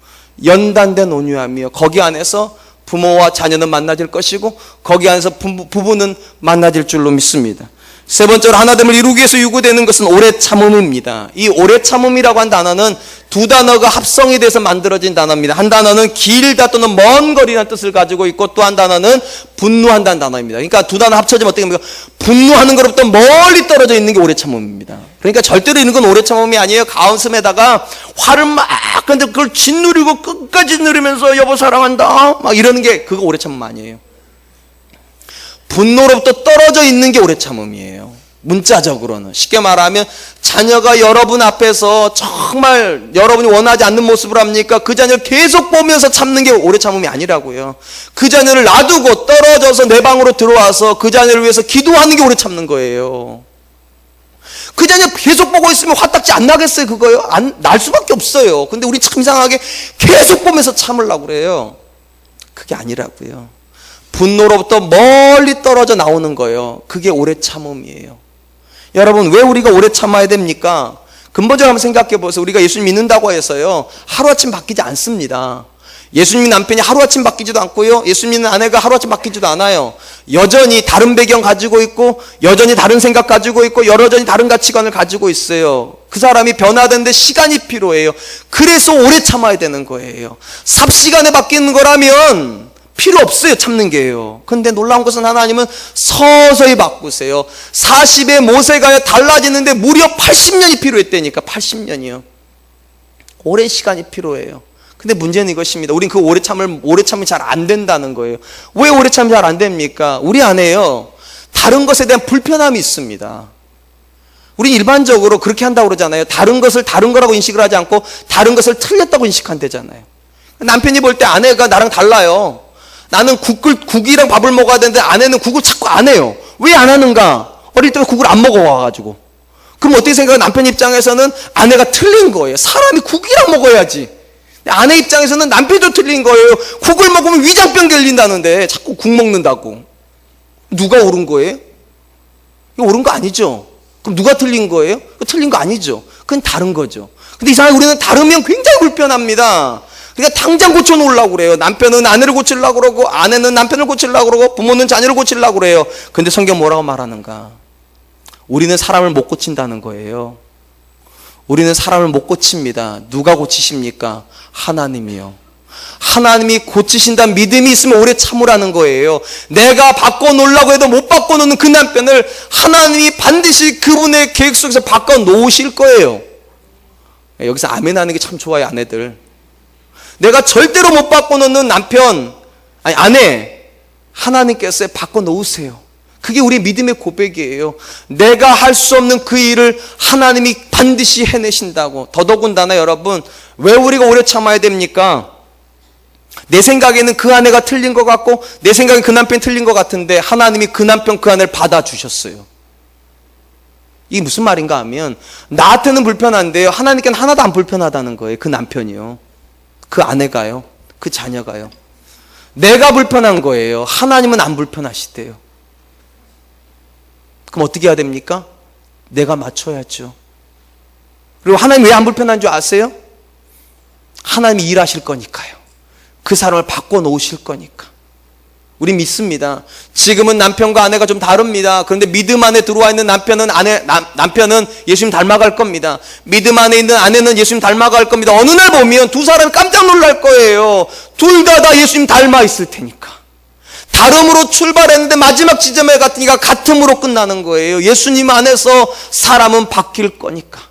연단된 온유함이요. 거기 안에서 부모와 자녀는 만나질 것이고, 거기 안에서 부부는 만나질 줄로 믿습니다. 세 번째로 하나됨을 이루기 위해서 요구되는 것은 오래 참음입니다. 이 오래 참음이라고 한 단어는 두 단어가 합성이 돼서 만들어진 단어입니다. 한 단어는 길다 또는 먼 거리라는 뜻을 가지고 있고, 또 한 단어는 분노한다는 단어입니다. 그러니까 두 단어 합쳐지면 어떻게 됩니까? 분노하는 것로부터 멀리 떨어져 있는 게 오래 참음입니다. 그러니까 절대로 이런 건 오래 참음이 아니에요. 가슴에다가 화를 막 근데 그걸 짓누르고 끝까지 누르면서 여보 사랑한다 막 이러는 게 그거 오래 참음 아니에요. 분노로부터 떨어져 있는 게 오래 참음이에요. 문자적으로는 쉽게 말하면 자녀가 여러분 앞에서 정말 여러분이 원하지 않는 모습을 합니까? 그 자녀를 계속 보면서 참는 게 오래 참음이 아니라고요. 그 자녀를 놔두고 떨어져서 내 방으로 들어와서 그 자녀를 위해서 기도하는 게 오래 참는 거예요. 그 자녀 계속 보고 있으면 화딱지 안 나겠어요? 그거요? 날 수밖에 없어요. 근데 우리 참 이상하게 계속 보면서 참으려고 그래요. 그게 아니라고요. 분노로부터 멀리 떨어져 나오는 거예요. 그게 오래 참음이에요. 여러분, 왜 우리가 오래 참아야 됩니까? 근본적으로 한번 생각해 보세요. 우리가 예수님 믿는다고 해서요, 하루아침 바뀌지 않습니다. 예수님 남편이 하루아침 바뀌지도 않고요, 예수님 믿는 아내가 하루아침 바뀌지도 않아요. 여전히 다른 배경 가지고 있고, 여전히 다른 생각 가지고 있고, 여전히 다른 가치관을 가지고 있어요. 그 사람이 변화되는데 시간이 필요해요. 그래서 오래 참아야 되는 거예요. 삽시간에 바뀌는 거라면 필요 없어요. 참는 게요. 근데 놀라운 것은 하나님은 서서히 바꾸세요. 40의 모세가 달라지는데 무려 80년이 필요했다니까. 80년이요. 오랜 시간이 필요해요. 근데 문제는 이것입니다. 우린 그 오래 참이 잘 안 된다는 거예요. 왜 오래 참이 잘 안 됩니까? 우리 안에요, 다른 것에 대한 불편함이 있습니다. 우리 일반적으로 그렇게 한다고 그러잖아요. 다른 것을 다른 거라고 인식을 하지 않고 다른 것을 틀렸다고 인식한대잖아요. 남편이 볼 때 아내가 나랑 달라요. 나는 국이랑 밥을 먹어야 되는데 아내는 국을 자꾸 안 해요. 왜 안 하는가? 어릴 때 국을 안 먹어와가지고. 그럼 어떻게 생각해요? 남편 입장에서는 아내가 틀린 거예요. 사람이 국이랑 먹어야지. 아내 입장에서는 남편도 틀린 거예요. 국을 먹으면 위장병 걸린다는데 자꾸 국 먹는다고. 누가 옳은 거예요? 이거 옳은 거 아니죠? 그럼 누가 틀린 거예요? 틀린 거 아니죠? 그건 다른 거죠. 근데 이상하게 우리는 다르면 굉장히 불편합니다. 그러니까 당장 고쳐놓으려고 그래요. 남편은 아내를 고치려고 그러고, 아내는 남편을 고치려고 그러고, 부모는 자녀를 고치려고 그래요. 근데 성경 뭐라고 말하는가? 우리는 사람을 못 고친다는 거예요. 우리는 사람을 못 고칩니다. 누가 고치십니까? 하나님이요. 하나님이 고치신다는 믿음이 있으면 오래 참으라는 거예요. 내가 바꿔놓으려고 해도 못 바꿔놓는 그 남편을 하나님이 반드시 그분의 계획 속에서 바꿔놓으실 거예요. 여기서 아멘 하는 게 참 좋아요, 아내들. 내가 절대로 못 바꿔놓는 남편, 아니 아내, 하나님께서 바꿔놓으세요. 그게 우리 믿음의 고백이에요. 내가 할 수 없는 그 일을 하나님이 반드시 해내신다고. 더더군다나 여러분, 왜 우리가 오래 참아야 됩니까? 내 생각에는 그 아내가 틀린 것 같고 내 생각엔 그 남편이 틀린 것 같은데 하나님이 그 남편 그 아내를 받아주셨어요. 이게 무슨 말인가 하면 나한테는 불편한데요, 하나님께는 하나도 안 불편하다는 거예요. 그 남편이요, 그 아내가요, 그 자녀가요. 내가 불편한 거예요. 하나님은 안 불편하시대요. 그럼 어떻게 해야 됩니까? 내가 맞춰야죠. 그리고 하나님 왜 안 불편한 줄 아세요? 하나님이 일하실 거니까요. 그 사람을 바꿔놓으실 거니까. 우리 믿습니다. 지금은 남편과 아내가 좀 다릅니다. 그런데 믿음 안에 들어와 있는 남편은 예수님 닮아갈 겁니다. 믿음 안에 있는 아내는 예수님 닮아갈 겁니다. 어느 날 보면 두 사람이 깜짝 놀랄 거예요. 둘 다 예수님 닮아 있을 테니까. 다름으로 출발했는데 마지막 지점에 갔으니까 같음으로 끝나는 거예요. 예수님 안에서 사람은 바뀔 거니까.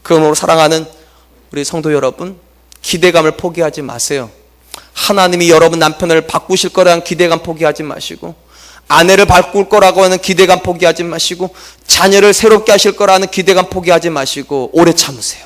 그러므로 사랑하는 우리 성도 여러분, 기대감을 포기하지 마세요. 하나님이 여러분 남편을 바꾸실 거라는 기대감 포기하지 마시고, 아내를 바꿀 거라고 하는 기대감 포기하지 마시고, 자녀를 새롭게 하실 거라는 기대감 포기하지 마시고 오래 참으세요.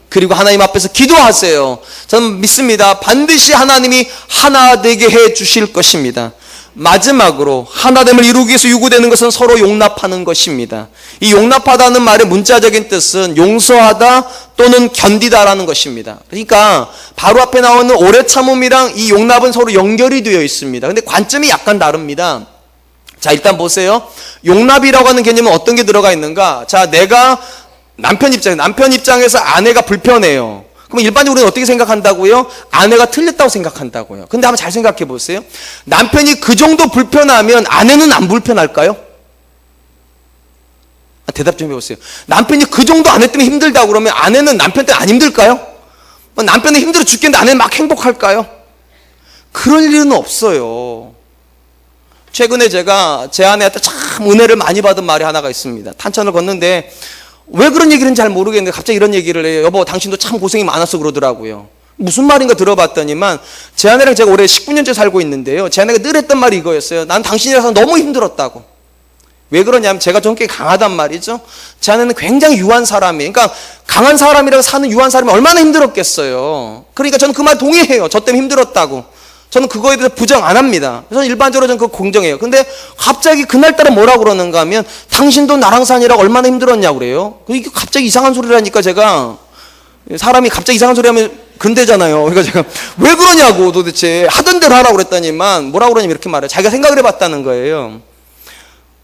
그리고 하나님 앞에서 기도하세요. 저는 믿습니다. 반드시 하나님이 하나 되게 해 주실 것입니다. 마지막으로 하나됨을 이루기 위해서 요구되는 것은 서로 용납하는 것입니다. 이 용납하다는 말의 문자적인 뜻은 용서하다 또는 견디다라는 것입니다. 그러니까 바로 앞에 나오는 오래 참음이랑 이 용납은 서로 연결이 되어 있습니다. 근데 관점이 약간 다릅니다. 자, 일단 보세요. 용납이라고 하는 개념은 어떤 게 들어가 있는가? 자, 내가 남편 입장에서 아내가 불편해요. 그럼 일반적으로 어떻게 생각한다고요? 아내가 틀렸다고 생각한다고요. 근데 한번 잘 생각해 보세요. 남편이 그 정도 불편하면 아내는 안 불편할까요? 대답 좀 해보세요. 남편이 그 정도 아내 때문에 힘들다고 그러면 아내는 남편 때문에 안 힘들까요? 남편은 힘들어 죽겠는데 아내는 막 행복할까요? 그럴 일은 없어요. 최근에 제가 제 아내한테 참 은혜를 많이 받은 말이 하나가 있습니다. 탄천을 걷는데 왜 그런 얘기는 잘 모르겠는데 갑자기 이런 얘기를 해요. 여보, 당신도 참 고생이 많아서 그러더라고요. 무슨 말인가 들어봤더니만 제 아내랑 제가 올해 19년째 살고 있는데요. 제 아내가 늘 했던 말이 이거였어요. 난 당신이라서 너무 힘들었다고. 왜 그러냐면 제가 좀 꽤 강하단 말이죠. 제 아내는 굉장히 유한 사람이에요. 그러니까 강한 사람이라고 사는 유한 사람이 얼마나 힘들었겠어요. 그러니까 저는 그 말 동의해요. 저 때문에 힘들었다고. 저는 그거에 대해서 부정 안 합니다. 저는 일반적으로 저는 그거 공정해요. 근데 갑자기 그날따라 뭐라고 그러는가 하면 당신도 나랑 사니라고 얼마나 힘들었냐고 그래요. 이게 갑자기 이상한 소리를 하니까 제가 사람이 갑자기 이상한 소리 하면 근대잖아요. 그러니까 제가 왜 그러냐고 도대체 하던 대로 하라고 그랬더니만 뭐라고 그러냐면 이렇게 말해요. 자기가 생각을 해봤다는 거예요.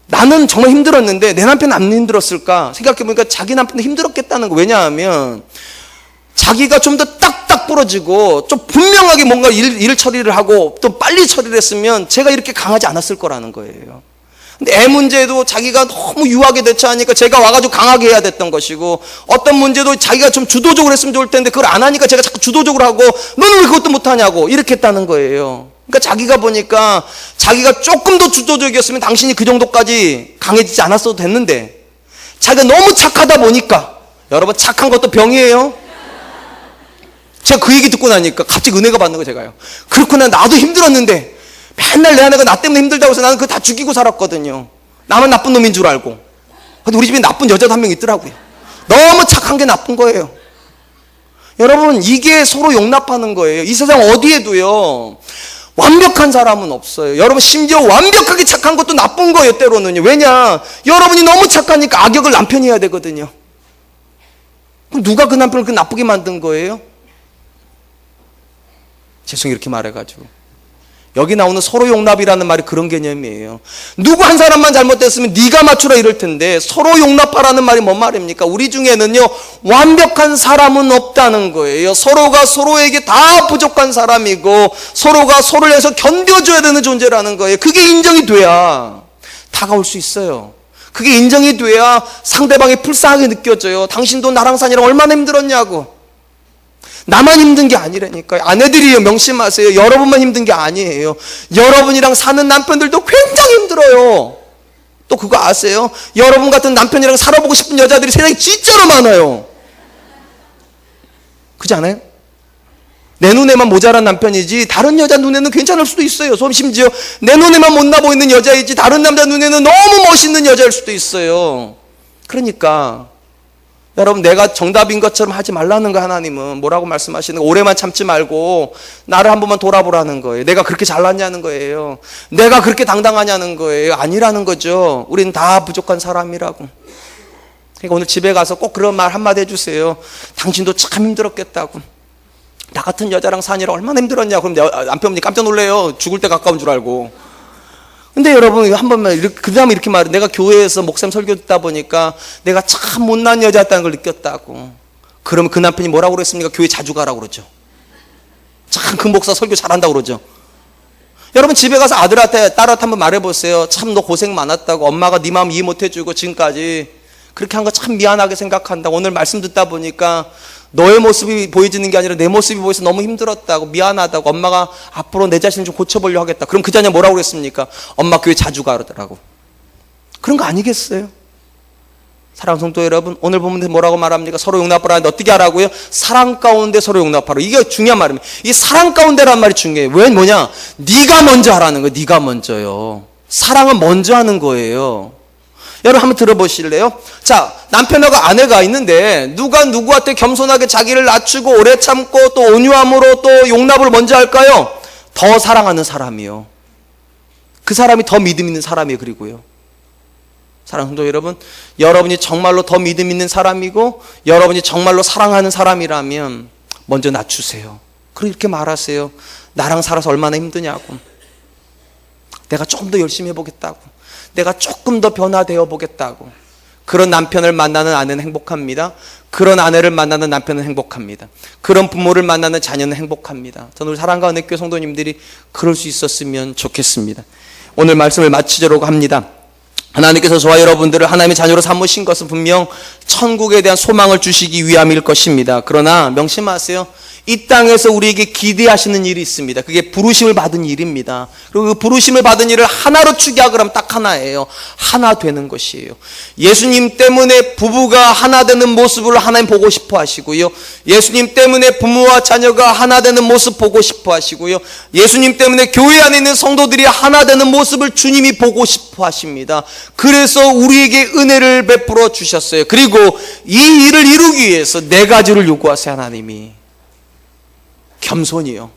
나는 정말 힘들었는데 내 남편은 안 힘들었을까? 생각해보니까 자기 남편도 힘들었겠다는 거. 왜냐하면 자기가 좀 더 딱딱 부러지고 좀 분명하게 뭔가 일 처리를 하고 또 빨리 처리를 했으면 제가 이렇게 강하지 않았을 거라는 거예요. 근데 애 문제도 자기가 너무 유하게 대처하니까 제가 와가지고 강하게 해야 됐던 것이고, 어떤 문제도 자기가 좀 주도적으로 했으면 좋을 텐데 그걸 안 하니까 제가 자꾸 주도적으로 하고 너는 왜 그것도 못하냐고 이렇게 했다는 거예요. 그러니까 자기가 보니까 자기가 조금 더 주도적이었으면 당신이 그 정도까지 강해지지 않았어도 됐는데 자기가 너무 착하다 보니까, 여러분 착한 것도 병이에요. 제가 그 얘기 듣고 나니까 갑자기 은혜가 받는 거예요. 제가요. 그렇구나, 나도 힘들었는데 맨날 내 아내가 나 때문에 힘들다고 해서 나는 그거 다 죽이고 살았거든요. 나만 나쁜 놈인 줄 알고. 근데 우리 집에 나쁜 여자도 한 명 있더라고요. 너무 착한 게 나쁜 거예요. 여러분, 이게 서로 용납하는 거예요. 이 세상 어디에도요 완벽한 사람은 없어요. 여러분, 심지어 완벽하게 착한 것도 나쁜 거예요, 때로는요. 왜냐? 여러분이 너무 착하니까 악역을 남편이 해야 되거든요. 그럼 누가 그 남편을 그 나쁘게 만든 거예요? 죄송해요, 이렇게 말해가지고. 여기 나오는 서로 용납이라는 말이 그런 개념이에요. 누구 한 사람만 잘못됐으면 네가 맞추라 이럴 텐데, 서로 용납하라는 말이 뭔 말입니까? 우리 중에는요 완벽한 사람은 없다는 거예요. 서로가 서로에게 다 부족한 사람이고 서로가 서로를 해서 견뎌줘야 되는 존재라는 거예요. 그게 인정이 돼야 다가올 수 있어요. 그게 인정이 돼야 상대방이 불쌍하게 느껴져요. 당신도 나랑 사니랑 얼마나 힘들었냐고. 나만 힘든 게 아니라니까요. 아내들이요, 명심하세요. 여러분만 힘든 게 아니에요. 여러분이랑 사는 남편들도 굉장히 힘들어요. 또 그거 아세요? 여러분 같은 남편이랑 살아보고 싶은 여자들이 세상에 진짜로 많아요. 그렇지 않아요? 내 눈에만 모자란 남편이지 다른 여자 눈에는 괜찮을 수도 있어요. 심지어 내 눈에만 못나 보이는 여자이지 다른 남자 눈에는 너무 멋있는 여자일 수도 있어요. 그러니까 여러분, 내가 정답인 것처럼 하지 말라는 거. 하나님은 뭐라고 말씀하시는 거? 오래만 참지 말고 나를 한 번만 돌아보라는 거예요. 내가 그렇게 잘났냐는 거예요. 내가 그렇게 당당하냐는 거예요. 아니라는 거죠. 우리는 다 부족한 사람이라고. 그러니까 오늘 집에 가서 꼭 그런 말 한마디 해주세요. 당신도 참 힘들었겠다고. 나 같은 여자랑 사니라 얼마나 힘들었냐. 그럼 남편분이 깜짝 놀래요. 죽을 때 가까운 줄 알고. 근데 여러분, 한 번만, 그 다음에 이렇게 말해. 내가 교회에서 목사님 설교 듣다 보니까 내가 참 못난 여자였다는 걸 느꼈다고. 그러면 그 남편이 뭐라고 그랬습니까? 교회 자주 가라고 그러죠. 참 그 목사 설교 잘한다고 그러죠. 여러분, 집에 가서 아들한테, 딸한테 한번 말해보세요. 참 너 고생 많았다고. 엄마가 네 마음 이해 못해주고 지금까지 그렇게 한 거 참 미안하게 생각한다고. 오늘 말씀 듣다 보니까 너의 모습이 보여지는 게 아니라 내 모습이 보여서 너무 힘들었다고, 미안하다고, 엄마가 앞으로 내 자신을 좀 고쳐보려고 하겠다. 그럼 그 자녀 뭐라고 그랬습니까? 엄마 교회 자주 가 그러더라고. 그런 거 아니겠어요? 사랑하는 성도 여러분, 오늘 보면 뭐라고 말합니까? 서로 용납하라 하는데 어떻게 하라고요? 사랑 가운데 서로 용납하라. 이게 중요한 말입니다. 이 사랑 가운데라는 말이 중요해요. 왜? 뭐냐? 네가 먼저 하라는 거예요. 네가 먼저요. 사랑은 먼저 하는 거예요. 여러분, 한번 들어보실래요? 자, 남편하고 아내가 있는데 누가 누구한테 겸손하게 자기를 낮추고 오래 참고 또 온유함으로 또 용납을 먼저 할까요? 더 사랑하는 사람이요. 그 사람이 더 믿음 있는 사람이에요. 그리고요, 사랑하는 성도 여러분, 여러분이 정말로 더 믿음 있는 사람이고 여러분이 정말로 사랑하는 사람이라면 먼저 낮추세요. 그렇게 말하세요. 나랑 살아서 얼마나 힘드냐고. 내가 조금 더 열심히 해보겠다고. 내가 조금 더 변화되어 보겠다고. 그런 남편을 만나는 아내는 행복합니다. 그런 아내를 만나는 남편은 행복합니다. 그런 부모를 만나는 자녀는 행복합니다. 저는 우리 사랑과 은혜교회 성도님들이 그럴 수 있었으면 좋겠습니다. 오늘 말씀을 마치도록 합니다. 하나님께서 저와 여러분들을 하나님의 자녀로 삼으신 것은 분명 천국에 대한 소망을 주시기 위함일 것입니다. 그러나 명심하세요. 이 땅에서 우리에게 기대하시는 일이 있습니다. 그게 부르심을 받은 일입니다. 그리고 그 부르심을 받은 일을 하나로 축약을 하면 딱 하나예요. 하나 되는 것이에요. 예수님 때문에 부부가 하나 되는 모습을 하나님 보고 싶어 하시고요. 예수님 때문에 부모와 자녀가 하나 되는 모습 보고 싶어 하시고요. 예수님 때문에 교회 안에 있는 성도들이 하나 되는 모습을 주님이 보고 싶어 하십니다. 그래서 우리에게 은혜를 베풀어 주셨어요. 그리고 이 일을 이루기 위해서 네 가지를 요구하세요. 하나님이 겸손이요.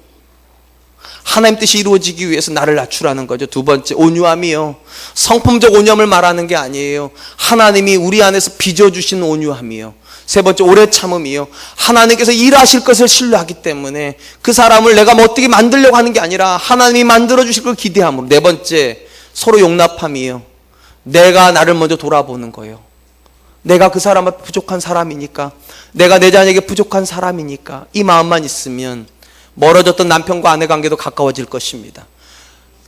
하나님 뜻이 이루어지기 위해서 나를 낮추라는 거죠. 두 번째, 온유함이요. 성품적 온유함을 말하는 게 아니에요. 하나님이 우리 안에서 빚어주신 온유함이요. 세 번째, 오래 참음이요. 하나님께서 일하실 것을 신뢰하기 때문에 그 사람을 내가 뭐 어떻게 만들려고 하는 게 아니라 하나님이 만들어주실 걸 기대함으로. 네 번째, 서로 용납함이요. 내가 나를 먼저 돌아보는 거예요. 내가 그 사람 앞에 부족한 사람이니까, 내가 내 자녀에게 부족한 사람이니까, 이 마음만 있으면 멀어졌던 남편과 아내 관계도 가까워질 것입니다.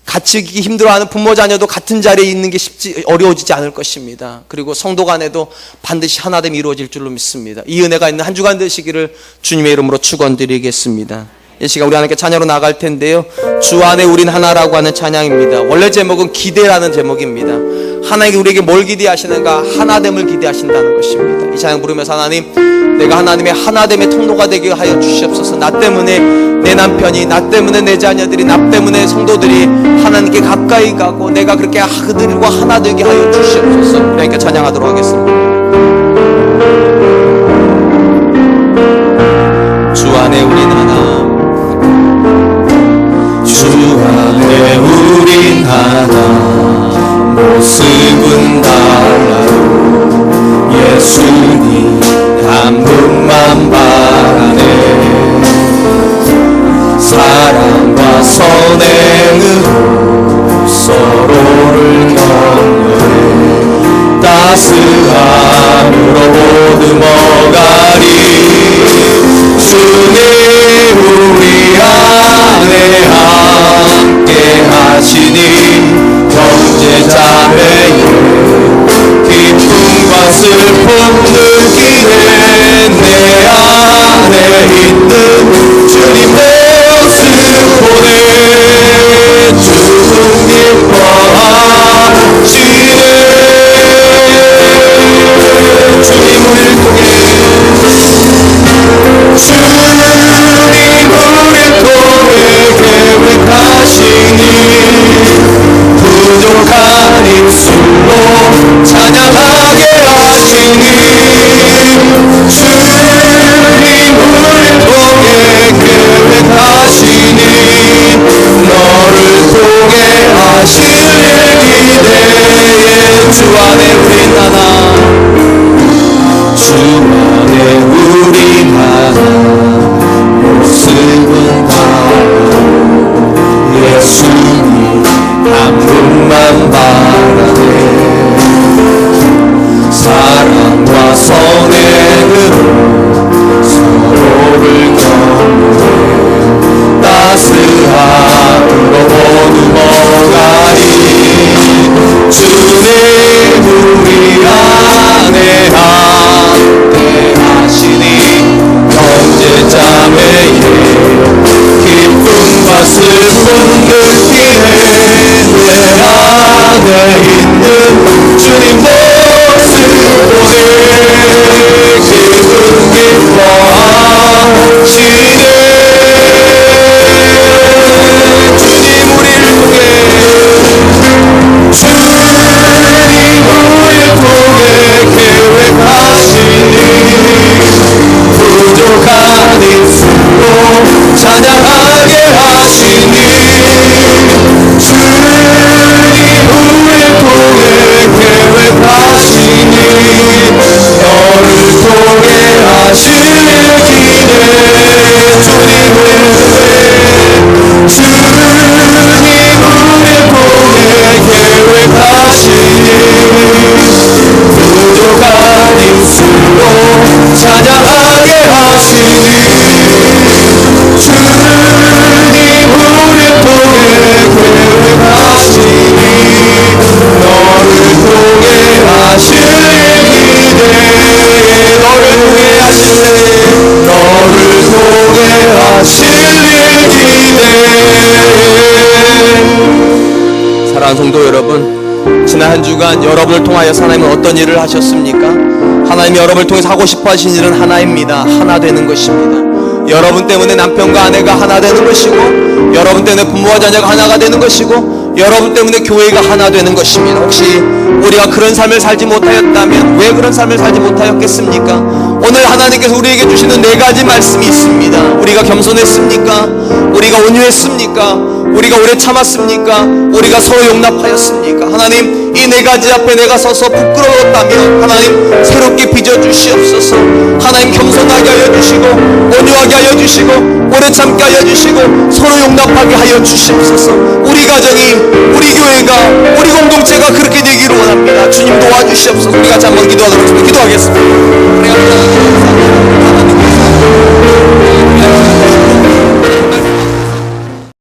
같이 힘들어하는 부모 자녀도 같은 자리에 있는 게 어려워지지 않을 것입니다. 그리고 성도 간에도 반드시 하나됨이 이루어질 줄로 믿습니다. 이 은혜가 있는 한 주간 되시기를 주님의 이름으로 축원드리겠습니다. 이 시간 우리 하나님께 찬양으로 나갈 텐데요, 주 안에 우린 하나라고 하는 찬양입니다. 원래 제목은 기대라는 제목입니다. 하나님이 우리에게 뭘 기대하시는가? 하나됨을 기대하신다는 것입니다. 이 찬양 부르면서 하나님, 내가 하나님의 하나됨의 통로가 되게 하여 주시옵소서. 나 때문에 내 남편이, 나 때문에 내 자녀들이, 나 때문에 성도들이 하나님께 가까이 가고 내가 그렇게 그들과 하나 되게 하여 주시옵소서. 그러니까 찬양하도록 하겠습니다. 주 안에 우린 하나, 주 안에 우린 하나, 모습은 달라도 예수님 한 분만 바라네. 사랑과 선행으로 서로를 격려해 따스함으로 보듬어가리. 주님 우리 안에 함께 하시니 형제자매의 기쁨과 슬픔 느끼네. 내 안에 있는 주님 모습 보내 주님 기뻐하시네. 주님을 통해 계획하시니 부족한 입술로 찬양하게 하시니 주님을 통해 계획하시니 사랑하는 성도 여러분, 지난 한 주간 여러분을 통하여서 하나님은 어떤 일을 하셨습니까? 하나님이 여러분을 통해서 하고 싶어 하신 일은 하나입니다. 하나 되는 것입니다. 여러분 때문에 남편과 아내가 하나 되는 것이고, 여러분 때문에 부모와 자녀가 하나가 되는 것이고, 여러분 때문에 교회가 하나 되는 것입니다. 혹시 우리가 그런 삶을 살지 못하였다면 왜 그런 삶을 살지 못하였겠습니까? 오늘 하나님께서 우리에게 주시는 4가지 말씀이 있습니다. 우리가 겸손했습니까? 우리가 온유했습니까? 우리가 오래 참았습니까? 우리가 서로 용납하였습니까? 하나님, 이 4가지 앞에 내가 서서 부끄러웠다면 하나님 새롭게 빚어주시옵소서. 하나님, 겸손하게 하여 주시고, 온유하게 하여 주시고, 오래 참게 하여 주시고, 서로 용납하게 하여 주시옵소서. 우리 가정이, 우리 교회가, 우리 공동체가 그렇게 되기를 원합니다. 주님 도와주시옵소서. 우리 같이 한번 기도하도록 하겠습니다.